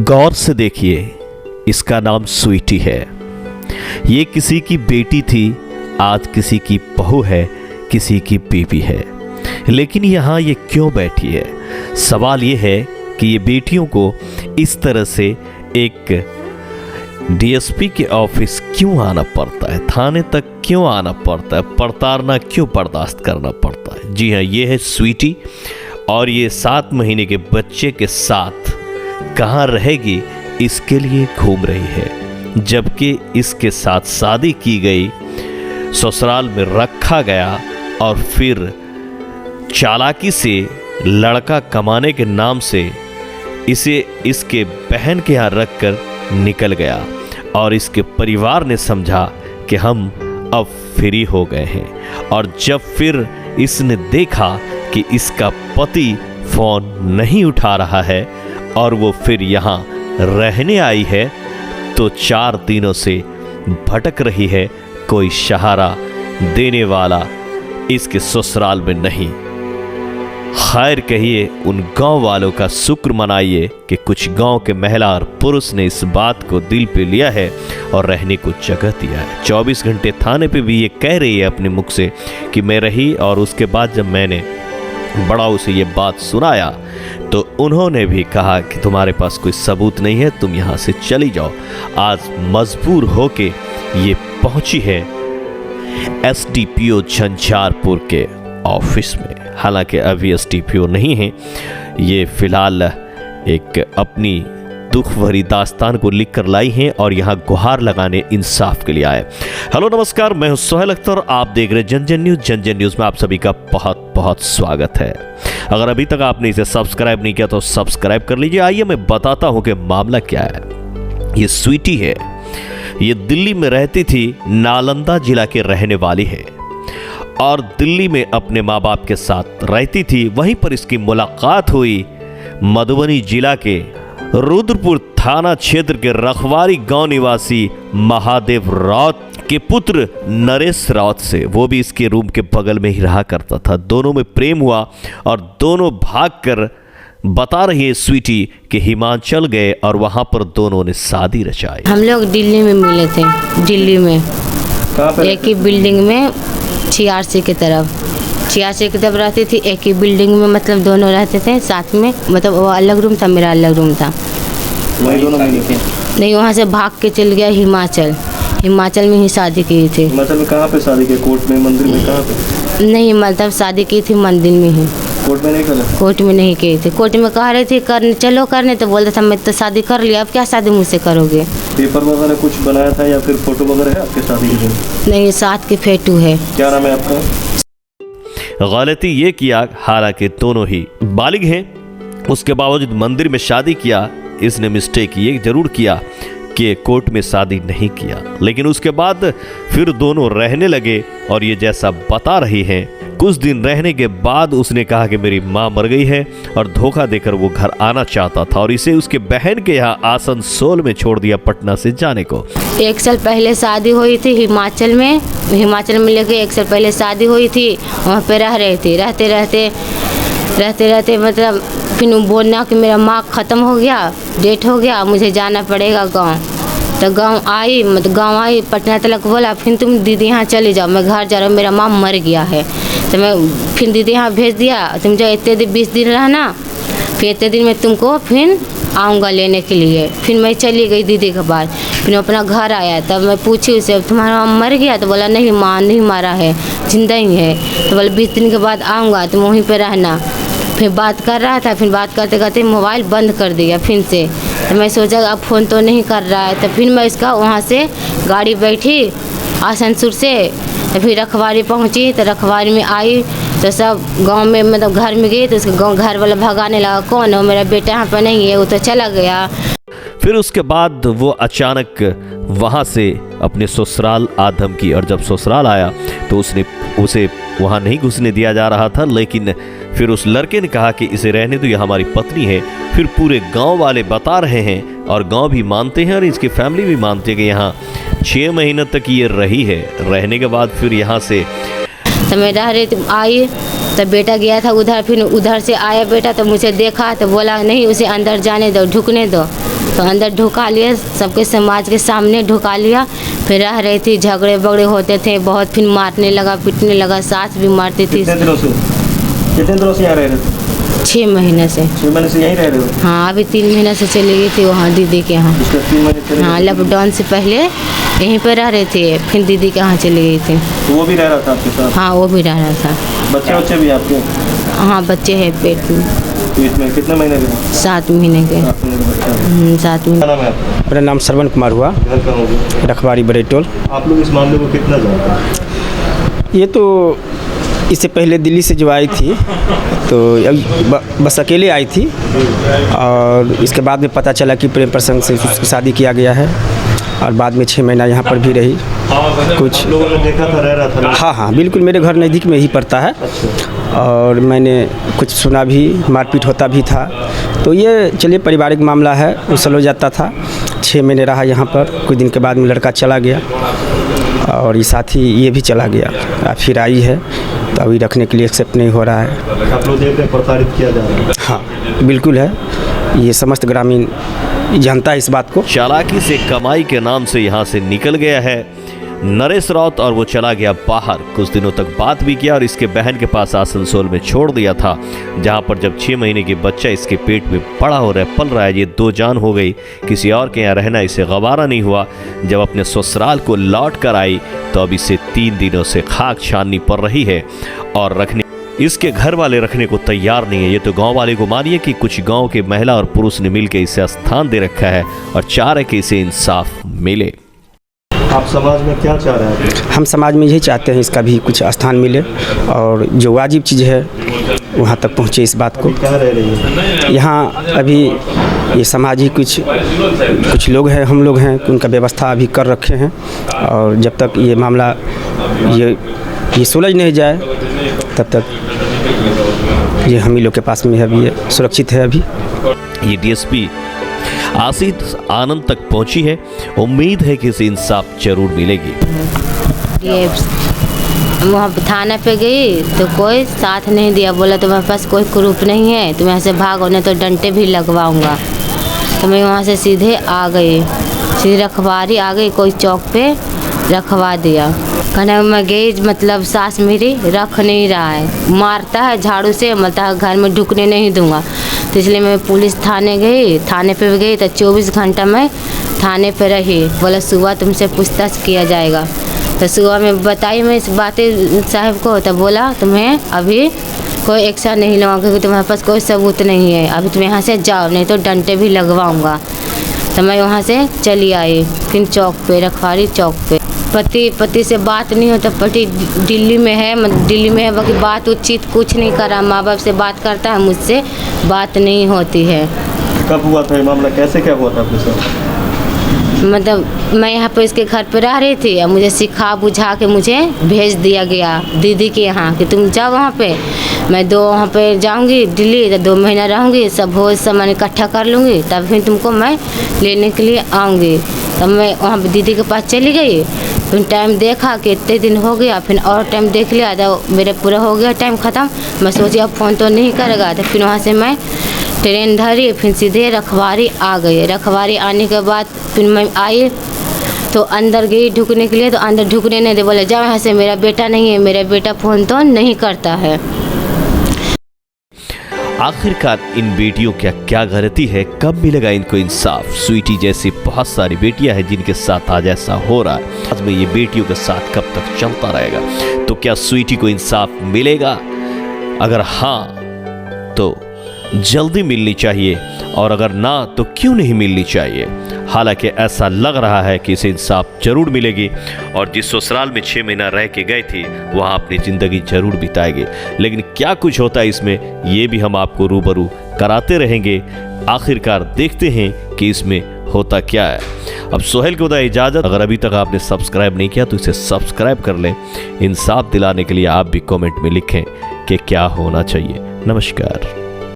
गौर से देखिए, इसका नाम स्वीटी है। ये किसी की बेटी थी, आज किसी की बहू है, किसी की बीवी है। लेकिन यहाँ ये क्यों बैठी है? सवाल ये है कि ये बेटियों को इस तरह से एक डीएसपी के ऑफिस क्यों आना पड़ता है, थाने तक क्यों आना पड़ता है, प्रताड़ना क्यों बर्दाश्त करना पड़ता है। जी हाँ, ये है स्वीटी और ये 7 महीने के बच्चे के साथ कहाँ रहेगी इसके लिए घूम रही है। जबकि इसके साथ शादी की गई, ससुराल में रखा गया और फिर चालाकी से लड़का कमाने के नाम से इसे इसके बहन के यहाँ रखकर निकल गया और इसके परिवार ने समझा कि हम अब फ्री हो गए हैं। और जब फिर इसने देखा कि इसका पति फ़ोन नहीं उठा रहा है और वो फिर यहाँ रहने आई है, तो 4 दिनों से भटक रही है, कोई सहारा देने वाला इसके ससुराल में नहीं। खैर कहिए, उन गांव वालों का शुक्र मनाइए कि कुछ गांव के महिला और पुरुष ने इस बात को दिल पे लिया है और रहने को जगह दिया है। 24 घंटे थाने पे भी ये कह रही है अपने मुख से कि मैं रही, और उसके बाद जब मैंने बड़ाओं से ये बात सुनाया तो उन्होंने भी कहा कि तुम्हारे पास कोई सबूत नहीं है, तुम यहाँ से चली जाओ। आज मजबूर होके ये पहुंची है एसडीपीओ झंझारपुर के ऑफिस में। हालांकि अभी एसडीपीओ नहीं है, ये फिलहाल एक अपनी दुख भरी दास्तान को लिख कर लाई हैं और यहाँ गुहार लगाने इंसाफ के लिए आए। हेलो नमस्कार, मैं हूं सोहेल अख्तर, आप देख रहे हैं जनजन न्यूज़। जनजन न्यूज़ में आप सभी का बहुत बहुत स्वागत है। अगर अभी तक आपने इसे सब्सक्राइब नहीं किया तो सब्सक्राइब कर लीजिए। आइए मैं बताता हूं कि मामला क्या है। ये स्वीटी है, ये दिल्ली में रहती थी, नालंदा जिला के रहने वाली है और दिल्ली में अपने माँ बाप के साथ रहती थी। वहीं पर इसकी मुलाकात हुई मधुबनी जिला के रुद्रपुर थाना क्षेत्र के रखवारी गांव निवासी महादेव राउत के पुत्र नरेश राउत से। वो भी इसके रूम के बगल में ही रहा करता था। दोनों में प्रेम हुआ और दोनों भागकर बता रही है स्वीटी कि हिमाचल गए और वहां पर दोनों ने शादी रचाई। हम लोग दिल्ली में मिले थे, दिल्ली में एक ही बिल्डिंग में, छियासी की तरफ रहती थी। एक ही बिल्डिंग में, मतलब दोनों रहते थे साथ में, मतलब वो अलग रूम था, मेरा अलग रूम था। वही दोनों मिले थे? नहीं, वहाँ से भाग के चल गया हिमाचल में ही शादी की थी। हिमाचल में कहाँ पे शादी की? कोर्ट में, मंदिर में, कहाँ पे? नहीं, मतलब शादी की थी मंदिर में ही। कोर्ट में नहीं करा? कोर्ट में नहीं की थी। कोर्ट में कह रही थी करने, चलो करने, तो बोलता था मैं तो शादी कर लिया, अब क्या शादी मुझसे करोगे। पेपर वगैरह कुछ बनाया था या फिर फोटो वगैरह है आपके शादी के दिन? नहीं, साथ की फेटू है। क्या नाम है आपका? गलती ये किया, हालांकि दोनों ही बालिग हैं, उसके बावजूद मंदिर में शादी किया। इसने मिस्टेक ये जरूर किया कि कोर्ट में शादी नहीं किया, लेकिन उसके बाद फिर दोनों रहने लगे। और ये जैसा बता रही हैं, कुछ दिन रहने के बाद उसने कहा कि मेरी माँ मर गई है और धोखा देकर वो घर आना चाहता था और इसे उसके बहन के यहाँ आसनसोल में छोड़ दिया पटना से जाने को। 1 साल पहले शादी हुई थी हिमाचल में लेके 1 साल पहले शादी हुई थी। वहाँ पे रह रहे थे, रहते रहते मतलब फिर बोलना कि मेरा माँ ख़त्म हो गया, डेट हो गया, मुझे जाना पड़ेगा गाँव। तो गाँव आई, पटना तक बोला फिर तुम दीदी यहाँ चले जाओ, मैं घर जा रहा हूँ, मेरा माँ मर गया है। तो मैं फिर दीदी यहाँ भेज दिया, तुम जाओ इतने दिन 20 दिन रहना, फिर इतने दिन में तुमको फिर आऊँगा लेने के लिए। फिर मैं चली गई दीदी के पास, फिर अपना घर आया। तब मैं पूछी उसे, तुम्हारा माँ मर गया? तो बोला नहीं, माँ नहीं मारा है, जिंदा ही है। तो बोला 20 दिन के बाद आऊँगा, तुम वहीं पर रहना। फिर बात कर रहा था, फिर बात करते करते मोबाइल बंद कर दिया फिर से। तो मैं सोचा अब फ़ोन तो नहीं कर रहा है। तो फिर मैं इसका वहाँ से गाड़ी बैठी आसनसोल से, तो फिर रखवारी पहुँची। तो रखवारी में आई तो सब गांव में, मतलब घर में गई तो उसके गाँव घर वाला भगाने लगा, कौन है, मेरा बेटा यहाँ पर नहीं है, वो तो चला गया। फिर उसके बाद वो अचानक वहाँ से अपने ससुराल आ धमकी, और जब ससुराल आया तो उसे वहाँ नहीं घुसने दिया जा रहा था। लेकिन फिर उस लड़के ने कहा कि इसे रहने दो, ये हमारी पत्नी है। फिर पूरे गांव वाले बता रहे हैं और गांव भी मानते हैं और इसकी फैमिली भी मानती है कि यहाँ 6 महीने तक ये रही है। रहने के बाद फिर यहाँ से तो मैं रह रही आई, तो बेटा गया था उधर, फिर उधर से आया बेटा, तो मुझे देखा तो बोला नहीं, उसे अंदर जाने दो, ढुकने दो। तो अंदर ढुका लिया, सबके समाज के सामने ढुका लिया। फिर रह रही थी, झगड़े बगड़े होते थे बहुत, फिर मारने लगा, पीटने लगा, सास भी मारती थी। कितने दिनों से यहाँ रह रहे थे? 6 महीने से। 6 महीने से यहीं रह रहे हो? हाँ, अभी 3 महीने से चली गई थी वहाँ दीदी के यहाँ। 3 महीने चले हाँ, लॉकडाउन से पहले यहीं पर रह रहे थे, फिर दीदी के यहाँ चली गई थी। तो वो भी रह रहा था आपके साथ? हाँ, वो भी रह रहा था। बच्चे भी आपके? हाँ, बच्चे हैं पेट में। पेट में कितने महीने के? 7 महीने के। 7 महीने का बच्चा। 7 महीने। क्या नाम है आपका? मेरा नाम श्रवण कुमार हुआ, घर कहाँ होगा? रखवाड़ी बरेटोल। आप लोग इस मामले को कितना जानते हैं? ये तो इससे पहले दिल्ली से जो आई थी तो बस अकेले आई थी, और इसके बाद में पता चला कि प्रेम प्रसंग से उसकी शादी किया गया है, और बाद में 6 महीना यहाँ पर भी रही। कुछ लोगों ने देखा था, रह रहा था ना? हाँ, बिल्कुल मेरे घर नज़दीक में ही पड़ता है, और मैंने कुछ सुना भी, मारपीट होता भी था। तो ये चलिए पारिवारिक मामला है, वो सॉल्व हो जाता था। 6 महीने रहा यहाँ पर, कुछ दिन के बाद में लड़का चला गया, और ये साथी ये भी चला गया। फिर आई है तो अभी रखने के लिए एक्सेप्ट नहीं हो रहा है। आप लोग देख रहे हैं प्रताड़ित किया जा रहा है? हाँ, बिल्कुल है, ये समस्त ग्रामीण जानता है इस बात को। चालाकी से कमाई के नाम से यहाँ से निकल गया है नरेश राउत, और वो चला गया बाहर। कुछ दिनों तक बात भी किया और इसके बहन के पास आसनसोल में छोड़ दिया था, जहाँ पर जब 6 महीने की बच्चा इसके पेट में बड़ा हो रहा है, पल रहा है, ये 2 जान हो गई। किसी और के यहाँ रहना इसे गवारा नहीं हुआ। जब अपने ससुराल को लौट कर आई तो अब इसे 3 दिनों से खाक छाननी पड़ रही है, और रखने इसके घर वाले रखने को तैयार नहीं है। ये तो गांव वाले को मानिए कि कुछ गांव के महिला और पुरुष ने मिलकर इसे स्थान दे रखा है और चाह रहे कि इसे इंसाफ मिले। आप समाज में क्या चाह रहे हैं? हम समाज में यही चाहते हैं इसका भी कुछ स्थान मिले, और जो वाजिब चीज़ है वहाँ तक पहुँचे इस बात को। क्या रह रही है यहाँ? अभी ये समाज ही कुछ लोग हैं, हम लोग हैं, उनका व्यवस्था अभी कर रखे हैं, और जब तक ये मामला ये सुलझ नहीं जाए तब तक ये हम ही लोग के पास में है, अभी ये सुरक्षित है। अभी ये डीएसपी आशीष आनंद तक पहुंची है, उम्मीद है कि इसे इंसाफ जरूर मिलेगी। ये वहाँ थाना पे गई तो कोई साथ नहीं दिया, बोला तुम्हारे पास कोई प्रूफ नहीं है, तुम यहाँ से भागो, नहीं तो डंडे भी लगवाऊंगा। तो मैं वहाँ से सीधे आ गई, सीधे रखवारी आ गई, कोई चौक पे रखवा दिया। कहना मैं गई, मतलब सास मेरी रख नहीं रहा है, मारता है झाड़ू से, मतलब घर में ढुकने नहीं दूंगा। तो इसलिए मैं पुलिस थाने गई, थाने पे भी गई तो 24 घंटा मैं थाने पे रही। बोला सुबह तुमसे पूछताछ किया जाएगा। तो सुबह में बताई मैं इस बातें साहब को, तो बोला तुम्हें अभी कोई एक्शन नहीं लूँगा क्योंकि तुम्हारे पास कोई सबूत नहीं है, अभी तुम यहाँ से जाओ, नहीं तो डंडे भी लगवाऊँगा। तो मैं वहाँ से चली आई, फिर चौक पे, रखवारी चौक पे। पति से बात नहीं होता, पति दिल्ली में है, दिल्ली में है, बाकी बात उचित कुछ नहीं करा। माँ बाप से बात करता है, मुझसे बात नहीं होती है। कब हुआ था ये मामला, कैसे क्या हुआ था आपके साथ? मतलब मैं यहाँ पे इसके घर पे रह रही थी, और मुझे सिखा बुझा के मुझे भेज दिया गया दीदी के यहाँ कि तुम जाओ वहाँ पे, मैं वहाँ पे जाऊँगी दिल्ली, तो 2 महीना रहूँगी, सब भोज सामान इकट्ठा कर लूँगी, तब फिर तुमको मैं लेने के लिए आऊँगी। तब मैं वहाँ पे दीदी के पास चली गई, फिर टाइम देखा कि इतने दिन हो गया, फिर और टाइम देख लिया तो मेरे पूरा हो गया टाइम ख़त्म। मैं सोची अब फ़ोन तो नहीं करेगा, तो फिर वहाँ से मैं ट्रेन धरी, फिर सीधे रखवारी आ गई। रखवारी आने के बाद फिर मैं आई तो अंदर गई ढुकने के लिए, तो अंदर ढुकने नहीं दे, बोले जाओ यहाँ से, मेरा बेटा नहीं है, मेरा बेटा फ़ोन तो नहीं करता है। आखिरकार इन बेटियों का क्या गलती है, कब मिलेगा इनको इंसाफ? स्वीटी जैसी बहुत सारी बेटियां हैं जिनके साथ आज ऐसा हो रहा है। आज में ये बेटियों के साथ कब तक चलता रहेगा? तो क्या स्वीटी को इंसाफ मिलेगा? अगर हाँ तो जल्दी मिलनी चाहिए, और अगर ना तो क्यों नहीं मिलनी चाहिए? हालांकि ऐसा लग रहा है कि इसे इंसाफ जरूर मिलेगी, और जिस ससुराल में 6 महीना रह के गए थे वहाँ अपनी ज़िंदगी जरूर बिताएंगे। लेकिन क्या कुछ होता है इसमें, ये भी हम आपको रूबरू कराते रहेंगे। आखिरकार देखते हैं कि इसमें होता क्या है। अब सोहेल को दा इजाज़त। अगर अभी तक आपने सब्सक्राइब नहीं किया तो इसे सब्सक्राइब कर लें। इंसाफ दिलाने के लिए आप भी कमेंट में लिखें कि क्या होना चाहिए। नमस्कार।